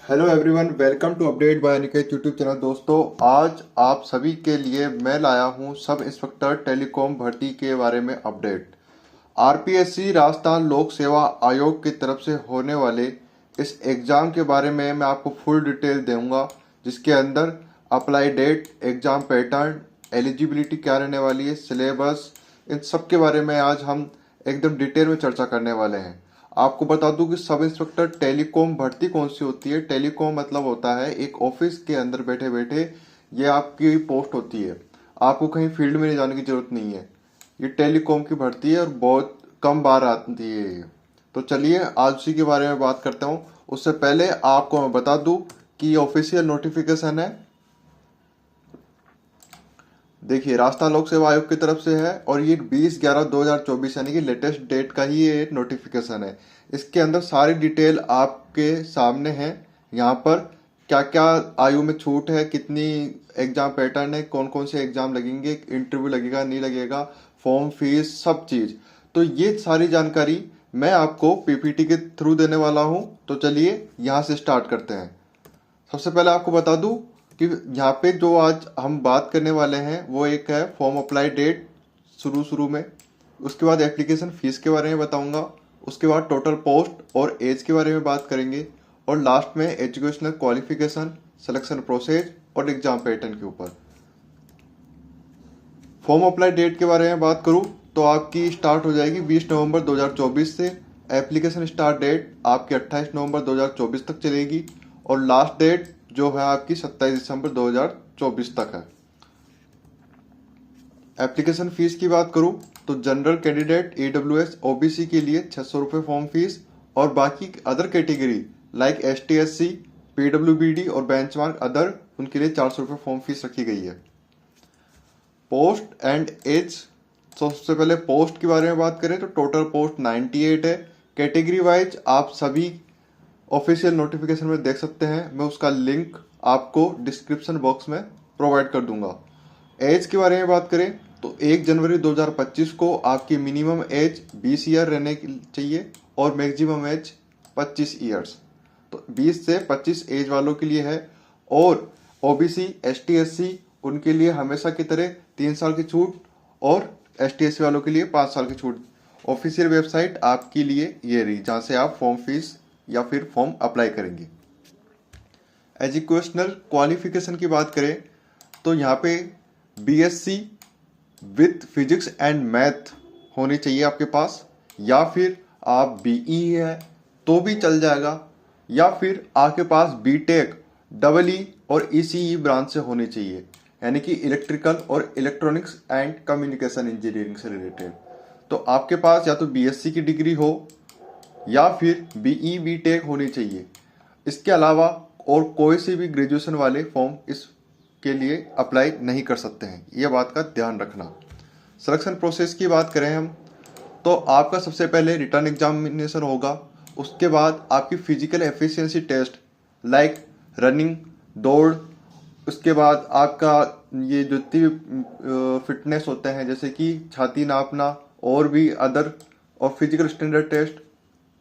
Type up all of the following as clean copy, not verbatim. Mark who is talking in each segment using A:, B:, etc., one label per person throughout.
A: Hello everyone, welcome to update by Aniket YouTube channel. दोस्तों, आज आप सभी के लिए मैं लाया हूं सब इंस्पेक्टर टेलीकॉम भर्ती के बारे में अपडेट। आरपीएससी राजस्थान लोक सेवा आयोग की तरफ से होने वाले इस एग्ज़ाम के बारे में मैं आपको फुल डिटेल दूंगा, जिसके अंदर apply date, exam pattern, eligibility क्या रहने वाली है, सिलेबस, इन सब के बारे में आज हम एकदम डिटेल में चर्चा करने वाले हैं। आपको बता दूं कि सब इंस्पेक्टर टेलीकॉम भर्ती कौन सी होती है। टेलीकॉम मतलब होता है एक ऑफिस के अंदर बैठे बैठे ये आपकी पोस्ट होती है। आपको कहीं फील्ड में नहीं जाने की जरूरत नहीं है। ये टेलीकॉम की भर्ती है और बहुत कम बार आती है ये। तो चलिए आज उसी के बारे में बात करता हूँ। उससे पहले आपको मैं बता दूं कि ये ऑफिशियल नोटिफिकेशन है। देखिए, राजस्थान लोक सेवा आयोग की तरफ से है और ये 20/11/2024 यानी कि लेटेस्ट डेट का ही ये नोटिफिकेशन है। इसके अंदर सारी डिटेल आपके सामने है। यहाँ पर क्या क्या आयु में छूट है, कितनी एग्जाम पैटर्न है, कौन कौन से एग्जाम लगेंगे, इंटरव्यू लगेगा नहीं लगेगा, फॉर्म, फीस, सब चीज। तो ये सारी जानकारी मैं आपको पीपीटी के थ्रू देने वाला हूँ। तो चलिए यहाँ से स्टार्ट करते हैं। सबसे पहले आपको बता दूं कि यहाँ पे जो आज हम बात करने वाले हैं वो एक है फॉर्म अप्लाई डेट शुरू में। उसके बाद एप्लीकेशन फीस के बारे में बताऊंगा। उसके बाद टोटल पोस्ट और एज के बारे में बात करेंगे। और लास्ट में एजुकेशनल क्वालिफिकेशन, सिलेक्शन प्रोसेस और एग्जाम पैटर्न के ऊपर। फॉर्म अप्लाई डेट के बारे में बात करूं तो आपकी स्टार्ट हो जाएगी 20 नवंबर 2024 से। एप्लीकेशन स्टार्ट डेट आपकी 28 नवंबर 2024 तक चलेगी और लास्ट डेट जो है आपकी 27 दिसंबर 2024 तक है। एप्लीकेशन फीस की बात करूं तो जनरल कैंडिडेट, ईडब्ल्यूएस, ओबीसी के लिए 600 रुपये फॉर्म फीस और बाकी other category like ST, SC, PWBD और बेंचमार्क अदर, उनके लिए 400 रुपये फॉर्म फीस रखी गई है। पोस्ट एंड एज, तो सबसे पहले पोस्ट के बारे में बात करें तो टोटल पोस्ट 98 है। कैटेगरी वाइज आप सभी ऑफिशियल नोटिफिकेशन में देख सकते हैं। मैं उसका लिंक आपको डिस्क्रिप्शन बॉक्स में प्रोवाइड कर दूंगा। एज के बारे में बात करें तो 1 जनवरी 2025 को आपकी मिनिमम एज 20 ईयर रहने चाहिए और मैक्सिमम एज 25 ईयर्स। तो 20 से 25 एज वालों के लिए है। और ओबीसी, एसटी, एससी उनके लिए हमेशा की तरह 3 साल की छूट और एसटी, एससी वालों के लिए 5 साल की छूट। ऑफिशियल वेबसाइट आपके लिए ये रही जहां से आप फॉर्म फीस या फिर फॉर्म अप्लाई करेंगे। एजुकेशनल क्वालिफिकेशन की बात करें तो यहाँ पे BSc with physics and math होनी चाहिए आपके पास, या फिर आप बीई है तो भी चल जाएगा, या फिर आपके पास बीटेक, डबल ई और ईसीई ब्रांच से होनी चाहिए, यानी कि इलेक्ट्रिकल और इलेक्ट्रॉनिक्स एंड कम्युनिकेशन इंजीनियरिंग से रिलेटेड। तो आपके पास या तो बीएससी की डिग्री हो या फिर बीई, बीटेक होनी चाहिए। इसके अलावा और कोई सी भी ग्रेजुएशन वाले फॉर्म इसके लिए अप्लाई नहीं कर सकते हैं, यह बात का ध्यान रखना। सिलेक्शन प्रोसेस की बात करें हम तो आपका सबसे पहले रिटर्न एग्जामिनेशन होगा। उसके बाद आपकी physical efficiency taste like running, दौड़। उसके बाद आपका ये जो फिटनेस होते हैं जैसे कि छाती नापना और भी अदर, और फिजिकल स्टैंडर्ड टेस्ट,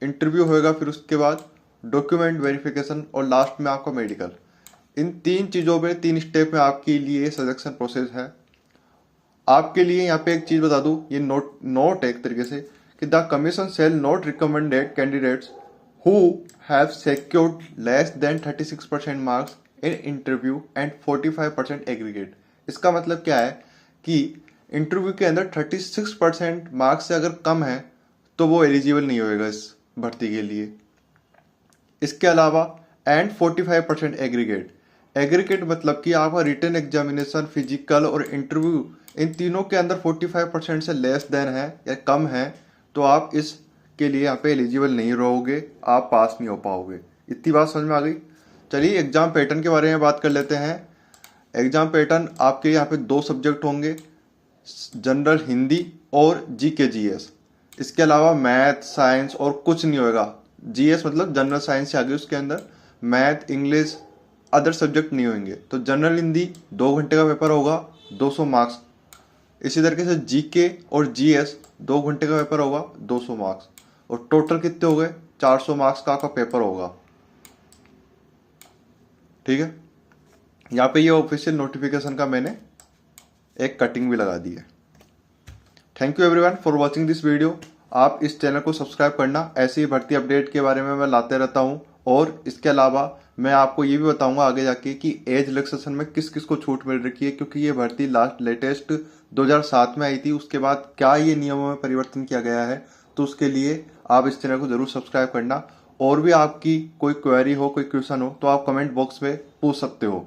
A: इंटरव्यू होएगा, फिर उसके बाद डॉक्यूमेंट वेरिफिकेशन और लास्ट में आपका मेडिकल। इन 3 चीज़ों में 3 स्टेप में आपके लिए सिलेक्शन प्रोसेस है। आपके लिए यहाँ पे एक चीज़ बता दूँ, ये नोट है एक तरीके से कि the commission shall not recommended candidates who have secured less than 36% marks in interview and 45% aggregate. इसका मतलब क्या है कि इंटरव्यू के अंदर 36% मार्क्स से अगर कम है तो वो एलिजिबल नहीं होएगा इस भर्ती के लिए। इसके अलावा एंड 45% एग्रीगेट। एग्रीगेट मतलब कि आपका रिटन एग्जामिनेशन, फिजिकल और इंटरव्यू, इन तीनों के अंदर 45% से लेस देन है या कम है तो आप इसके लिए यहाँ पे एलिजिबल नहीं रहोगे, आप पास नहीं हो पाओगे। इतनी बात समझ में आ गई। चलिए एग्जाम पैटर्न के बारे में बात कर लेते हैं। एग्जाम पैटर्न आपके यहाँ पे 2 सब्जेक्ट होंगे, जनरल हिंदी और जीके जीएस। इसके अलावा मैथ, साइंस और कुछ नहीं होएगा। जीएस मतलब जनरल साइंस से आगे, उसके अंदर मैथ, इंग्लिश, अदर सब्जेक्ट नहीं होंगे। तो जनरल हिंदी 2 घंटे का पेपर होगा, 200 मार्क्स। इसी तरीके से जीके और जीएस 2 घंटे का पेपर होगा, 200 मार्क्स। और टोटल कितने हो गए, 400 मार्क्स का आपका पेपर होगा। ठीक है, यहाँ पे ये ऑफिशियल नोटिफिकेशन का मैंने एक कटिंग भी लगा दी है। Thank you everyone for watching this video. आप इस चैनल को सब्सक्राइब करना, ऐसी ही भर्ती अपडेट के बारे में मैं लाते रहता हूँ। और इसके अलावा मैं आपको ये भी बताऊंगा आगे जाके कि एज रिलैक्सेशन में किस किस को छूट मिल रखी है, क्योंकि ये भर्ती लेटेस्ट 2007 में आई थी। उसके बाद क्या ये नियमों में परिवर्तन किया गया है, तो उसके लिए आप इस चैनल को जरूर सब्सक्राइब करना। और भी आपकी कोई क्वेरी हो, कोई क्वेश्चन हो, तो आप कमेंट बॉक्स में पूछ सकते हो।